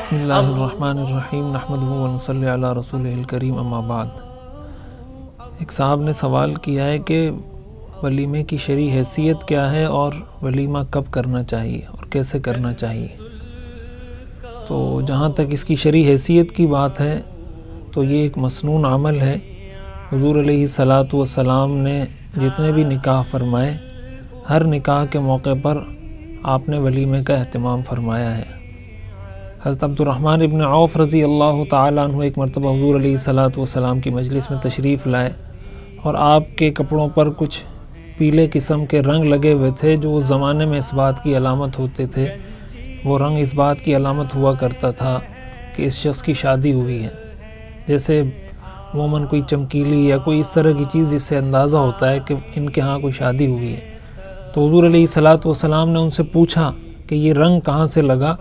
بسم اللہ الرحمن الرحیم نحمدہ و نصلی علی رسولہ الکریم اما بعد۔ ایک صاحب نے سوال کیا ہے کہ ولیمے کی شرعی حیثیت کیا ہے اور ولیمہ کب کرنا چاہیے اور کیسے کرنا چاہیے۔ تو جہاں تک اس کی شرعی حیثیت کی بات ہے تو یہ ایک مسنون عمل ہے۔ حضور علیہ الصلاۃ والسلام نے جتنے بھی نکاح فرمائے، ہر نکاح کے موقع پر آپ نے ولیمے کا اہتمام فرمایا ہے۔ حضرت عبد الرحمن ابن عوف رضی اللہ تعالیٰ عنہ ایک مرتبہ حضور علیہ الصلاۃ والسلام کی مجلس میں تشریف لائے اور آپ کے کپڑوں پر کچھ پیلے قسم کے رنگ لگے ہوئے تھے جو اس زمانے میں اس بات کی علامت ہوتے تھے۔ وہ رنگ اس بات کی علامت ہوا کرتا تھا کہ اس شخص کی شادی ہوئی ہے، جیسے عموماً کوئی چمکیلی یا کوئی اس طرح کی چیز جس سے اندازہ ہوتا ہے کہ ان کے ہاں کوئی شادی ہوئی ہے۔ تو حضور علیہ الصلاۃ والسلام نے ان سے پوچھا کہ یہ رنگ کہاں سے لگا،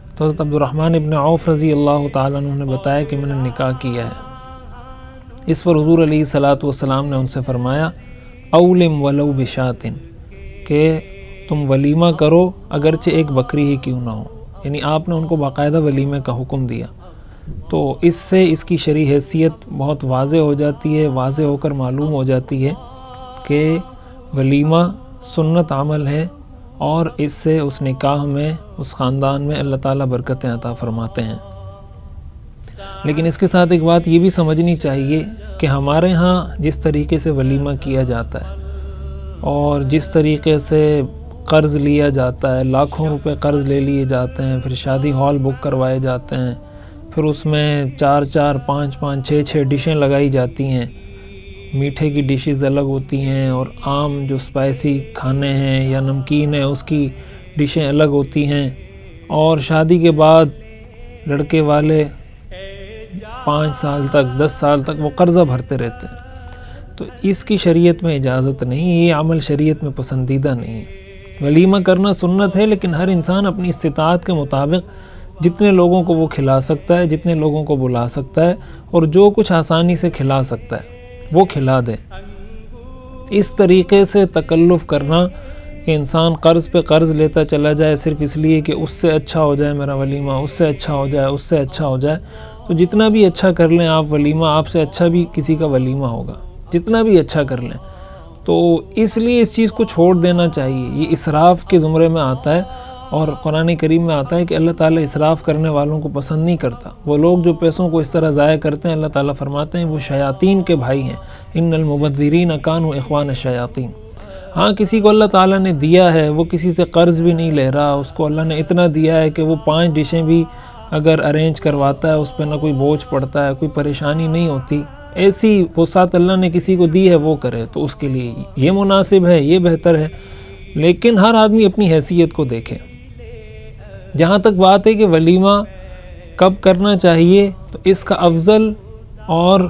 تو حضرت عبد الرحمن ابن عوف رضی اللہ تعالیٰ عنہ نے بتایا کہ میں نے نکاح کیا ہے۔ اس پر حضور علیہ الصلاۃ والسلام نے ان سے فرمایا اولم ولو بشاۃ، کہ تم ولیمہ کرو اگرچہ ایک بکری ہی کیوں نہ ہو، یعنی آپ نے ان کو باقاعدہ ولیمے کا حکم دیا۔ تو اس سے اس کی شرعی حیثیت بہت واضح ہو جاتی ہے، واضح ہو کر معلوم ہو جاتی ہے کہ ولیمہ سنت عمل ہے اور اس سے اس نکاح میں، اس خاندان میں اللہ تعالیٰ برکتیں عطا فرماتے ہیں۔ لیکن اس کے ساتھ ایک بات یہ بھی سمجھنی چاہیے کہ ہمارے ہاں جس طریقے سے ولیمہ کیا جاتا ہے اور جس طریقے سے قرض لیا جاتا ہے، لاکھوں روپے قرض لے لیے جاتے ہیں، پھر شادی ہال بک کروائے جاتے ہیں، پھر اس میں 4 5 6 ڈشیں لگائی جاتی ہیں، میٹھے کی ڈشز الگ ہوتی ہیں اور عام جو اسپائسی کھانے ہیں یا نمکین ہے اس کی ڈشیں الگ ہوتی ہیں، اور شادی کے بعد لڑکے والے 5 سال تک 10 سال تک وہ قرضہ بھرتے رہتے ہیں۔ تو اس کی شریعت میں اجازت نہیں، یہ عمل شریعت میں پسندیدہ نہیں ہے۔ ولیمہ کرنا سنت ہے، لیکن ہر انسان اپنی استطاعت کے مطابق جتنے لوگوں کو وہ کھلا سکتا ہے، جتنے لوگوں کو بلا سکتا ہے اور جو کچھ آسانی سے کھلا سکتا ہے وہ کھلا دے۔ اس طریقے سے تکلف کرنا کہ انسان قرض پہ قرض لیتا چلا جائے صرف اس لیے کہ اس سے اچھا ہو جائے میرا ولیمہ، اس سے اچھا ہو جائے، اس سے اچھا ہو جائے، تو جتنا بھی اچھا کر لیں آپ ولیمہ، آپ سے اچھا بھی کسی کا ولیمہ ہوگا، جتنا بھی اچھا کر لیں۔ تو اس لیے اس چیز کو چھوڑ دینا چاہیے۔ یہ اسراف کے زمرے میں آتا ہے اور قرآن کریم میں آتا ہے کہ اللہ تعالیٰ اسراف کرنے والوں کو پسند نہیں کرتا۔ وہ لوگ جو پیسوں کو اس طرح ضائع کرتے ہیں، اللہ تعالیٰ فرماتے ہیں وہ شیاطین کے بھائی ہیں، ان المبذرین کانوا اخوان الشیاطین۔ ہاں کسی کو اللہ تعالیٰ نے دیا ہے، وہ کسی سے قرض بھی نہیں لے رہا، اس کو اللہ نے اتنا دیا ہے کہ وہ 5 ڈشیں بھی اگر ارینج کرواتا ہے اس پہ نہ کوئی بوجھ پڑتا ہے، کوئی پریشانی نہیں ہوتی، ایسی وسعت اللہ نے کسی کو دی ہے وہ کرے، تو اس کے لیے یہ مناسب ہے، یہ بہتر ہے۔ لیکن ہر آدمی اپنی حیثیت کو دیکھے۔ جہاں تک بات ہے کہ ولیمہ کب کرنا چاہیے، تو اس کا افضل اور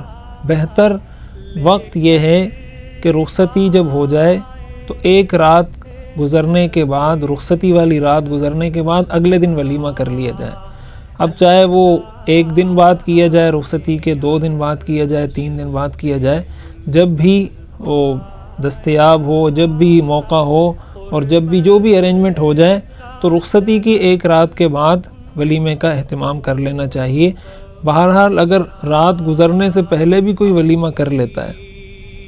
بہتر وقت یہ ہے کہ رخصتی جب ہو جائے تو ایک رات گزرنے کے بعد، رخصتی والی رات گزرنے کے بعد اگلے دن ولیمہ کر لیا جائے۔ اب چاہے وہ 1 دن بعد کیا جائے رخصتی کے، 2 دن بعد کیا جائے، 3 دن بعد کیا جائے، جب بھی وہ دستیاب ہو، جب بھی موقع ہو اور جب بھی جو بھی ارینجمنٹ ہو جائے، تو رخصتی کی 1 رات کے بعد ولیمے کا اہتمام کر لینا چاہیے۔ بہرحال اگر رات گزرنے سے پہلے بھی کوئی ولیمہ کر لیتا ہے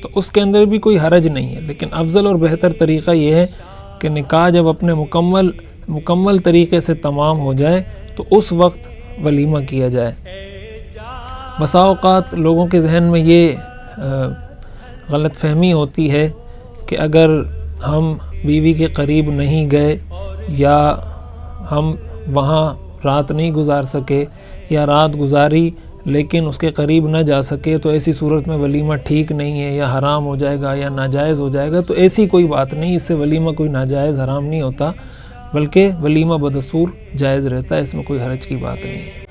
تو اس کے اندر بھی کوئی حرج نہیں ہے، لیکن افضل اور بہتر طریقہ یہ ہے کہ نکاح جب اپنے مکمل طریقے سے تمام ہو جائے تو اس وقت ولیمہ کیا جائے۔ بسا اوقات لوگوں کے ذہن میں یہ غلط فہمی ہوتی ہے کہ اگر ہم بیوی کے قریب نہیں گئے یا ہم وہاں رات نہیں گزار سکے یا رات گزاری لیکن اس کے قریب نہ جا سکے تو ایسی صورت میں ولیمہ ٹھیک نہیں ہے یا حرام ہو جائے گا یا ناجائز ہو جائے گا۔ تو ایسی کوئی بات نہیں، اس سے ولیمہ کوئی ناجائز حرام نہیں ہوتا، بلکہ ولیمہ بدستور جائز رہتا ہے، اس میں کوئی حرج کی بات نہیں ہے۔